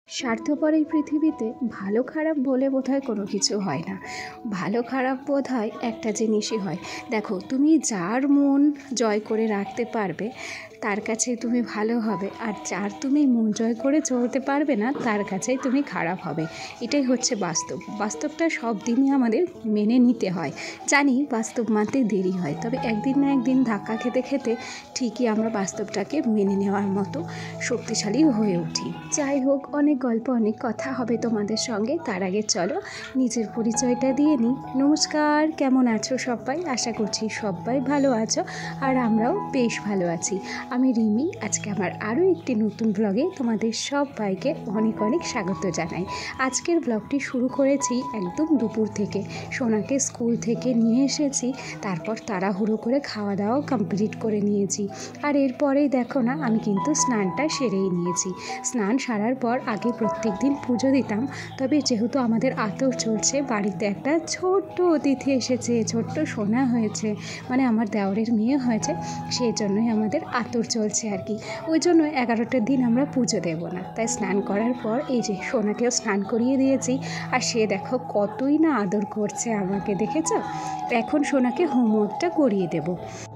স্বার্থপর এই পৃথিবীতে ভালো খারাপ বলে বোধহয় কোনো কিছু হয় না। ভালো খারাপ বোধহয় একটা জিনিসই হয়। দেখো, তুমি যার মন জয় করে রাখতে পারবে তার কাছে তুমি ভালো হবে, আর যার তুমি মন জয় করে চলতে পারবে না তার কাছেই তুমি খারাপ হবে। এটাই হচ্ছে বাস্তব। বাস্তবটা সব দিনই আমাদের মেনে নিতে হয়। জানি বাস্তব মানতে দেরি হয়, তবে একদিন না একদিন ধাক্কা খেতে খেতে ঠিকই আমরা বাস্তবটাকে মেনে নেওয়ার মতো শক্তিশালী হয়ে উঠি। যাই হোক, অনেক গল্প অনেক কথা হবে তোমাদের সঙ্গে। তার আগে চলো নিজের পরিচয়টা দিয়ে নিই। নমস্কার, কেমন আছো সবাই? আশা করছি সবাই ভালো আছো, আর আমরাও বেশ ভালো আছি। আমি রিমি। আজকে আমার আরও একটি নতুন ব্লগে তোমাদের সবাইকে অনেক অনেক স্বাগত জানাই। আজকের ব্লগটি শুরু করেছি একদম দুপুর থেকে। সোনাকে স্কুল থেকে নিয়ে এসেছি, তারপর তাড়াহুড়ো করে খাওয়া দাওয়াও কমপ্লিট করে নিয়েছি। আর এরপরেই দেখো না, আমি কিন্তু স্নানটা সেরেই নিয়েছি। স্নান সারার পর আগে প্রত্যেক দিন পুজো দিতাম, তবে যেহেতু আমাদের আতর চলছে, বাড়িতে একটা ছোট্ট অতিথি এসেছে, ছোট্ট সোনা হয়েছে, মানে আমার দেওরের মেয়ে হয়েছে, সেই জন্যই আমাদের আতর চলছে আর কি। ওই জন্য 11টার দিন আমরা পুজো দেব না। তাই স্নান করার পর এই যে সোনাকেও স্নান করিয়ে দিয়েছি, আর সে দেখো কতই না আদর করছে আমাকে, দেখেছ? এখন সোনাকে হোমওয়ার্কটা করিয়ে দেব।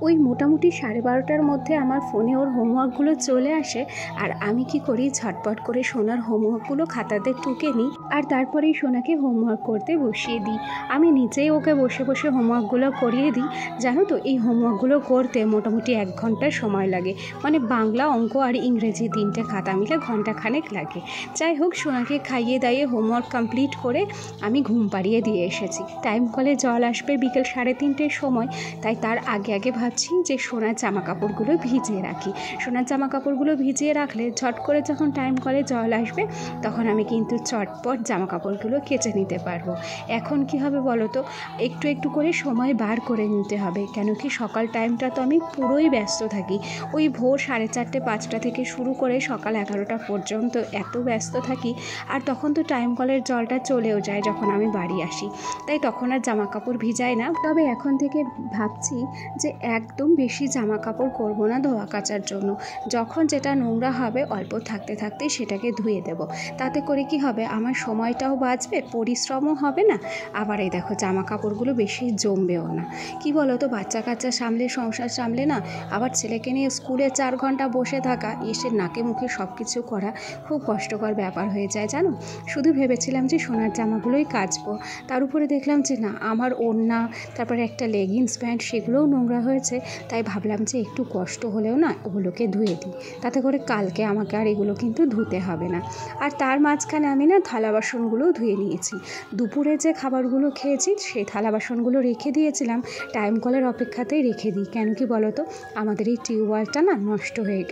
ওই মোটামুটি 12:30টার মধ্যে আমার ফোনে ওর হোমওয়ার্কগুলো চলে আসে, আর আমি কি করি, ঝটপট করে সোনার হোমওয়ার্কগুলো খাতাতে টুকে নিই, আর তারপরেই সোনাকে হোমওয়ার্ক করতে বসিয়ে দিই। আমি নিজেই ওকে বসে বসে হোমওয়ার্কগুলো করিয়ে দিই। জানো তো, এই হোমওয়ার্কগুলো করতে মোটামুটি 1 ঘন্টা সময় লাগে, মানে বাংলা, অঙ্ক আর ইংরেজি 3টে খাতা মিলে ঘন্টাখানেক লাগে। যাই হোক, সোনাকে খাইয়ে দাইয়ে হোমওয়ার্ক কমপ্লিট করে আমি ঘুম পাড়িয়ে দিয়ে এসেছি। টাইম কলে জল আসবে বিকেল 3:30-র সময়, তাই তার আগে আগে ভাবছি যে সোনার জামা কাপড়গুলো ভিজিয়ে রাখি। সোনার জামা কাপড়গুলো ভিজিয়ে রাখলে ঝট করে যখন টাইম কলে জল আসবে তখন আমি কিন্তু চটপট জামা কাপড়গুলো কেচে নিতে পারবো। এখন কি হবে বলো তো, একটু একটু করে সময় বার করে নিতে হবে, কেন কি সকাল টাইমটা তো আমি পুরোই ব্যস্ত থাকি। ওই ভোর 4:30-5টা থেকে শুরু করে সকাল 11টা পর্যন্ত এত ব্যস্ত থাকি, আর তখন তো টাইম কলের জলটা চলেও যায় যখন আমি বাড়ি আসি, তাই তখন আর জামা কাপড় ভিজাই না। তবে এখন থেকে ভাবছি যে একদম বেশি জামা কাপড় করবো না ধোয়া কাচার জন্য। যখন যেটা নোংরা হবে অল্প থাকতে থাকতে সেটাকে ধুয়ে দেব। তাতে করে কি হবে, আমার সময়টাও বাঁচবে, পরিশ্রমও হবে না, আবার এই দেখো জামা কাপড়গুলো বেশি জমবেও না। কি বলো তো, বাচ্চা কাচ্চা সামলে, সংসার সামলে না, আবার ছেলেকে নিয়ে স্কুলে 4 ঘন্টা বসে থাকা, এসে নাকে মুখে সব কিছু করা খুব কষ্টকর ব্যাপার হয়ে যায় জানো। শুধু ভেবেছিলাম যে সোনার জামাগুলোই কাচবো, তার উপরে দেখলাম যে না, আমার ওড়না, তারপরে একটা লেগিংস প্যান্ট, সেগুলোও নোংরা হয়েছে। তাই ভাবলাম যে একটু কষ্ট হলেও না ওগুলোকে ধুয়ে দিই, তাতে করে কালকে আমাকে আর এগুলো কিন্তু ধুতে হবে না। আর তার মাঝখানে আমি না থালা বাসনগুলোও ধুয়ে নিয়েছি। দুপুরে যে খাবারগুলো খেয়েছি সেই থালা বাসনগুলো রেখে দিয়েছিলাম, টাইম কলের অপেক্ষাতেই রেখে দিই। কেন কি বলো তো, আমাদের এই টিউবওয়েলটা না নষ্ট হয়ে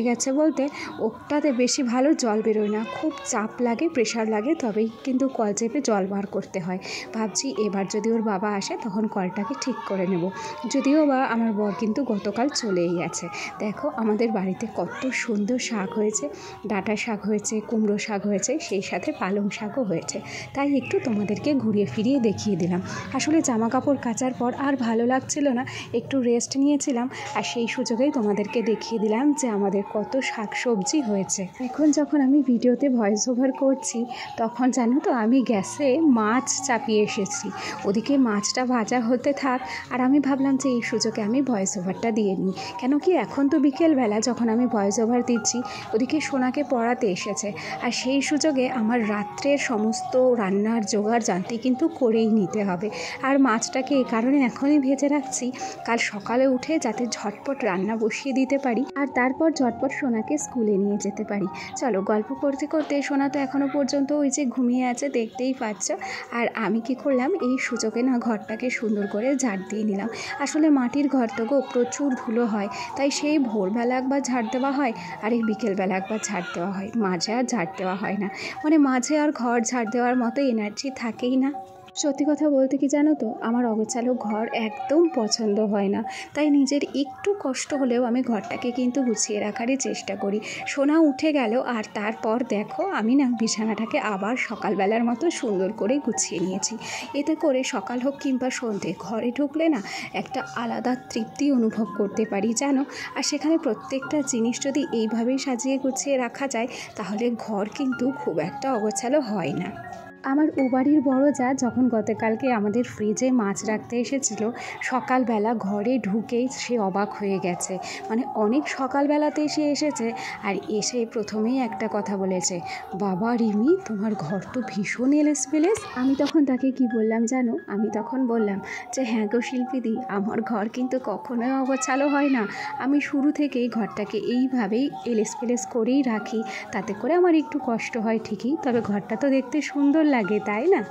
গেছে বলতে ওটাতে বেশি ভালো জল বেরোয় না, খুব চাপ লাগে, প্রেশার লাগে, তবেই কিন্তু কল চেপে জল বার করতে হয়। ভাবছি এবার যদি ওর বাবা আসে তখন কলটাকে ঠিক করে নেব। যদিও বা আমার বর কিন্তু গতকাল চলেই গেছে। দেখো আমাদের বাড়িতে কত সুন্দর শাক হয়েছে, ডাঁটা শাক হয়েছে, কুমড়ো শাক হয়েছে, সেই সাথে পালং শাকও হয়েছে। তাই একটু তোমাদেরকে ঘুরিয়ে ফিরিয়ে দেখিয়ে দিলাম। আসলে জামা কাপড় কাচার পর আর ভালো লাগছিল না, একটু রেস্ট নিয়েছিলাম, আর সেই সুযোগেই তোমাদেরকে দেখিয়ে দিলাম যে আমাদের কত শাক সবজি হয়েছে। এখন যখন আমি ভিডিওতে ভয়েস ওভার করছি, তখন জানো তো আমি গ্যাসে মাছ চাপিয়ে এসেছি। ওদিকে মাছটা ভাজা হতে থাক, আর আমি ভাবলাম যে এই সুযোগে আমি ভয়েস ওভারটা দিয়ে নিই। কেন কি এখন তো বিকেলবেলা, যখন আমি ভয়েস ওভার দিচ্ছি ওদিকে সোনাকে পড়াতে এসেছে, আর সেই সুযোগে আমার রাত্রের সমস্ত রান্নার জোগাড় জানতে কিন্তু করেই নিতে হবে। আর মাছটাকে এই কারণে এখনই ভেজে রাখছি, কাল সকালে উঠে যাতে ঝটপট রান্না বসিয়ে দিতে পারি, আর তারপর ঝটপট সোনাকে স্কুলে নিয়ে যেতে পারি। চলো, গল্প করতে করতে সোনা তো এখনও পর্যন্ত ওই যে ঘুমিয়ে আছে, দেখতেই পাচ্ছ। আর আমি কি করলাম, এই সুযোগে না ঘরটাকে সুন্দর করে ঝাড় দিয়ে নিলাম। আসলে মাটির ঘর তো গো, প্রচুর ধুলো হয়, তাই সেই ভোরবেলা একবার ঝাড় দেওয়া হয়, আর এই বিকেলবেলা একবার ঝাড় দেওয়া হয়, মাঝে আর ঝাড় দেওয়া হয় না। মানে মাঝে আর ঘর ঝাড় দেওয়ার মতো এনার্জি থাকেই না। সত্যি কথা বলতে কি জানো তো, আমার অগোছালো ঘর একদম পছন্দ হয় না। তাই নিজের একটু কষ্ট হলেও আমি ঘরটাকে কিন্তু গুছিয়ে রাখারই চেষ্টা করি। সোনা উঠে গেল আর তারপর দেখো আমি না বিছানাটাকে আবার সকালবেলার মতো সুন্দর করে গুছিয়ে নিয়েছি। এতে করে সকাল হোক কিংবা সন্ধে ঘরে ঢুকলে না একটা আলাদা তৃপ্তি অনুভব করতে পারি জানো। আর সেখানে প্রত্যেকটা জিনিস যদি এইভাবেই সাজিয়ে গুছিয়ে রাখা যায় তাহলে ঘর কিন্তু খুব একটা অগোছালো হয় না। আমার ও বাড়ির বড় যা যখন গতকালকে আমাদের ফ্রিজে মাছ রাখতে এসেছিল, সকালবেলা ঘরে ঢুকেই সে অবাক হয়ে গেছে। মানে অনেক সকালবেলাতেই সে এসেছে আর এসে প্রথমেই একটা কথা বলেছে, বাবা রিমি তোমার ঘর তো ভীষণ এলেসপেলেস। আমি তখন তাকে কি বললাম জানো, আমি তখন বললাম যে হ্যাঁ গো শিল্পীদি, আমার ঘর কিন্তু কখনোই অগোছালো হয় না। আমি শুরু থেকেই ঘরটাকে এইভাবেই এলেসপেলেস করেই রাখি। তাতে করে আমার একটু কষ্ট হয় ঠিকই, তবে ঘরটা তো দেখতে সুন্দর লাগে তাই না।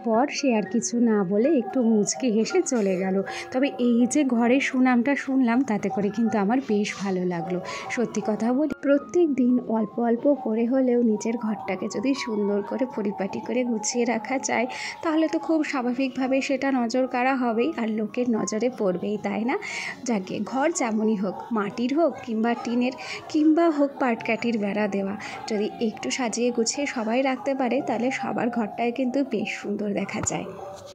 পর সে আর কিছু না বলে একটু মুচকি হেসে চলে গেল। তবে এই যে ঘরের সুনামটা শুনলাম তাতে করে কিন্তু আমার বেশ ভালো লাগলো। সত্যি কথা বলি, প্রত্যেক দিন অল্প অল্প করে হলেও নিজের ঘরটাকে যদি সুন্দর করে পরিপাটি করে গুছিয়ে রাখা যায় তাহলে তো খুব স্বাভাবিকভাবে সেটা নজর কাড়া হবেই আর লোকের নজরে পড়বেই তাই না। যাকে ঘর যেমনই হোক, মাটির হোক কিংবা টিনের কিংবা হোক পাটকাঠির বেড়া দেওয়া, যদি একটু সাজিয়ে গুছিয়ে সবাই রাখতে পারে তাহলে সবার ঘরটায় কিন্তু বেশ সুন্দর দেখা যায়।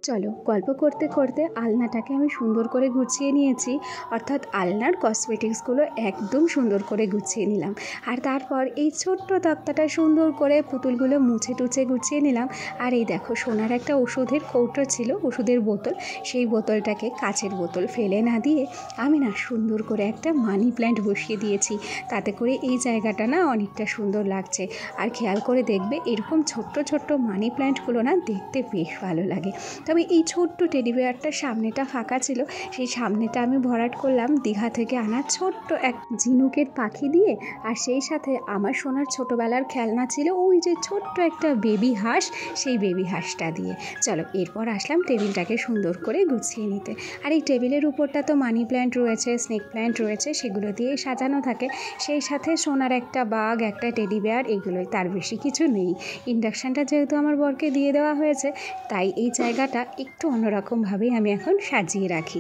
চলো গল্প করতে করতে আলনাটাকে আমি সুন্দর করে গুছিয়ে নিয়েছি, অর্থাৎ আলনার কসমেটিক্সগুলো একদম সুন্দর করে গুছিয়ে নিলাম। আর তারপর এই ছোট্ট তক্তাটা সুন্দর করে পুতুলগুলো মুছে টুছে গুছিয়ে নিলাম। আর এই দেখো সোনার একটা ওষুধের কৌটো ছিল, ওষুধের বোতল, সেই বোতলটাকে কাচের বোতল ফেলে না দিয়ে আমি না সুন্দর করে একটা মানি প্ল্যান্ট বসিয়ে দিয়েছি। তাতে করে এই জায়গাটা না অনেকটা সুন্দর লাগছে। আর খেয়াল করে দেখবে এরকম ছোট্ট ছোট্ট মানি প্ল্যান্টগুলো না দেখতে বেশ ভালো লাগে। তবে এই ছোট্ট টেডি বিয়ারটার সামনেটা ফাঁকা ছিল, সেই সামনেটা আমি ভরাট করলাম দীঘা থেকে আনা ছোট্ট এক ঝিনুকের পাখি দিয়ে। আর সেই সাথে আমার সোনার ছোটোবেলার খেলনা ছিল ওই যে ছোট্ট একটা বেবি হাঁস, সেই বেবি হাঁসটা দিয়ে। চলো এরপর আসলাম টেবিলটাকে সুন্দর করে গুছিয়ে নিতে। আর এই টেবিলের উপরটা তো মানি প্ল্যান্ট রয়েছে, স্নেক প্ল্যান্ট রয়েছে, সেগুলো দিয়েই সাজানো থাকে। সেই সাথে সোনার একটা বাঘ, একটা টেডি বিয়ার, এগুলোই, তার বেশি কিছু নেই। ইন্ডাকশানটা যেহেতু আমার বরকে দিয়ে দেওয়া হয়েছে তাই এই জায়গাটা একটু অন্যরকমভাবেই আমি এখন সাজিয়ে রাখি।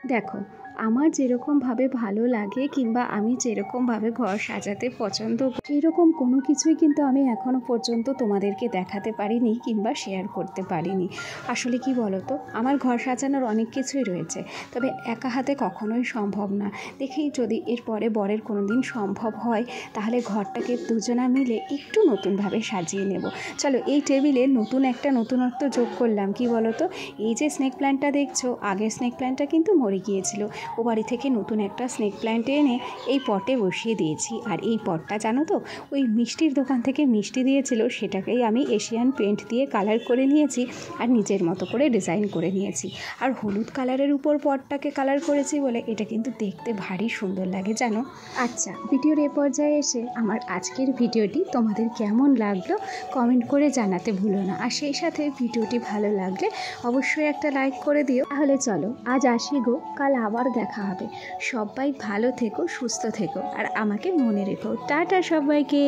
দেখো আমার যেরকমভাবে ভালো লাগে কিংবা আমি যেরকমভাবে ঘর সাজাতে পছন্দ করি সেরকম কোনো কিছুই কিন্তু আমি এখনও পর্যন্ত তোমাদেরকে দেখাতে পারিনি কিংবা শেয়ার করতে পারিনি। আসলে কি বলো তো, আমার ঘর সাজানোর অনেক কিছুই রয়েছে, তবে একা হাতে কখনোই সম্ভব না। দেখি যদি এরপরে বরের কোনো দিন সম্ভব হয় তাহলে ঘরটাকে দুজনা মিলে একটু নতুনভাবে সাজিয়ে নেব। চলো এই টেবিলে নতুন একটা নতুনত্ব যোগ করলাম। কি বলো তো, এই যে স্নেক প্ল্যান্টটা দেখছো, আগের স্নেক প্ল্যান্টটা কিন্তু মরে গিয়েছিল। ও বাড়ি থেকে নতুন একটা স্নেক প্ল্যান্ট এনে এই পটে বসিয়ে দিয়েছি। আর এই পটটা জানো তো, ওই মিষ্টির দোকান থেকে মিষ্টি দিয়েছিল, সেটাকেই আমি এশিয়ান পেন্ট দিয়ে কালার করে নিয়েছি আর নিজের মতো করে ডিজাইন করে নিয়েছি। আর হলুদ কালারের উপর পটটাকে কালার করেছি বলে এটা কিন্তু দেখতে ভারী সুন্দর লাগে জানো। আচ্ছা, ভিডিওর এ পর্যায়ে এসে আমার আজকের ভিডিওটি তোমাদের কেমন লাগলো কমেন্ট করে জানাতে ভুলো না। আর সেই সাথে ভিডিওটি ভালো লাগলে অবশ্যই একটা লাইক করে দিও। তাহলে চলো আজ আসি গো, কাল আবার দেখা হবে। সবাই ভালো থেকো, সুস্থ থেকো আর আমাকে মনে রেখো। টাটা সবাইকে।